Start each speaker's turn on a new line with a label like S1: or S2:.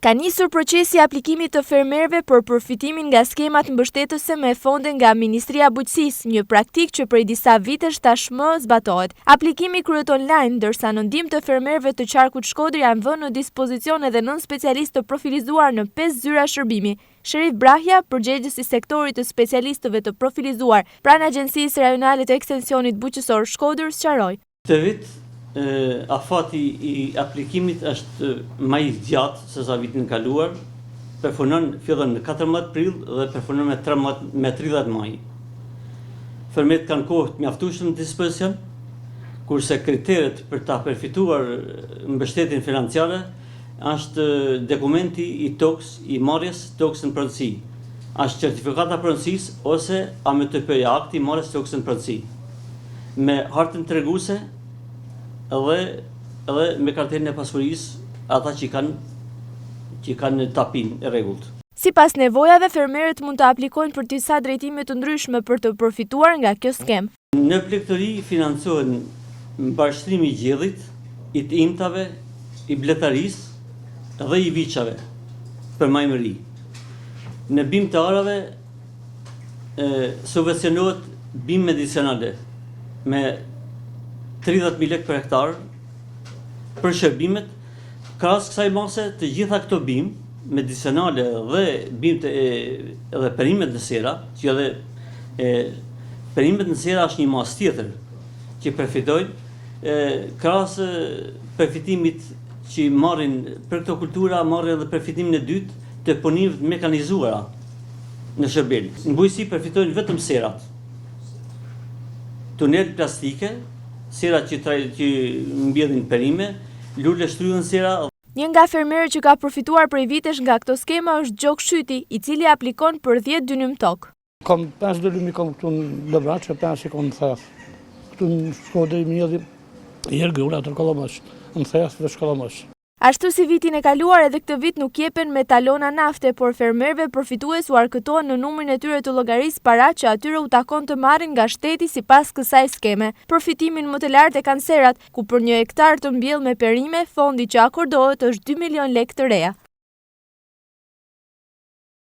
S1: Ka nisur procesi i aplikimit të fermerëve për përfitimin nga skemat mbështetëse me fonde nga Ministria e Bujqësisë, një praktikë që prej disa vitesh tashmë zbatohet. Aplikimi kryhet online, ndërsa në ndihmë të fermerëve të qarkut Shkodër janë vënë në dispozicion edhe 9 specialistë të profilizuar në 5 zyra shërbimi. Sherif Brahja, përgjegjës i sektorit të specialistëve të profilizuar pranë Agjencisë Rajonale të Ekstensionit Bujqësor Shkodër, sqaroi.
S2: Këtë vit afati i aplikimit është më i gjatë se sa vitin e kaluar. Fillon në 14 prill dhe përfunon me 30 maj. Fermerët kanë kohë të mjaftueshme në dispozicion, kurse kriteret për ta përfituar mbështetjen financiare është dokumenti i tokës, i marrjes tokës në pronësi. Është certifikata pronësisë ose AMTP-ja, akti i marrjes tokës në pronësi. Me hartën treguese edhe me kartelën e pasurisë, ata që kanë tapin e rregullt.
S1: Sipas nevojave, fermerët mund të aplikojnë për disa drejtime të ndryshme për të përfituar nga kjo skemë.
S2: Në plegëtori financohen mbashtrimi i gjellit, i të imtave, i bletarisë dhe i viçave për majmëri. Në bimë të arave subvencionohet bimë medicinale me 30.000 lekë për hektar për shërbimet. Krahas kësaj mase, të gjitha këto bimë medicinale dhe bimë edhe perimet në sera, që edhe perimet në sera është një mas tjetër që përfitojnë, krahas përfitimit që marrin për këto kultura, marrin edhe përfitimin e dytë të punimeve të mekanizuara në shërbim. Në bujqësi përfitojnë vetëm serat, tunel plastike, serat që mbjellin perime, lule shtryën sera.
S1: Një nga fermerët që ka përfituar prej vitesh nga këto skema është Gjok Shyti, i cili aplikon për 10 dynim tokë.
S3: Kam 5 dynim kam këtu në Bebraçe, 5 kam në Theth. Këtu në Shkodër i mjedhi Jergula të Kolomos, në Theth dhe Shkolomos.
S1: Ashtu si vitin e kaluar, edhe këtë vit nuk jepen me talona nafte, por fermerëve përfitues u arkëtohen në numrin e tyre të llogarisë para që atyre u takon të marrin nga shteti sipas kësaj skeme. Përfitimin më të lartë e kanë serat, ku për 1 hektar të mbjellë me perime, fondi që akordohet është 2 milion lekë të reja.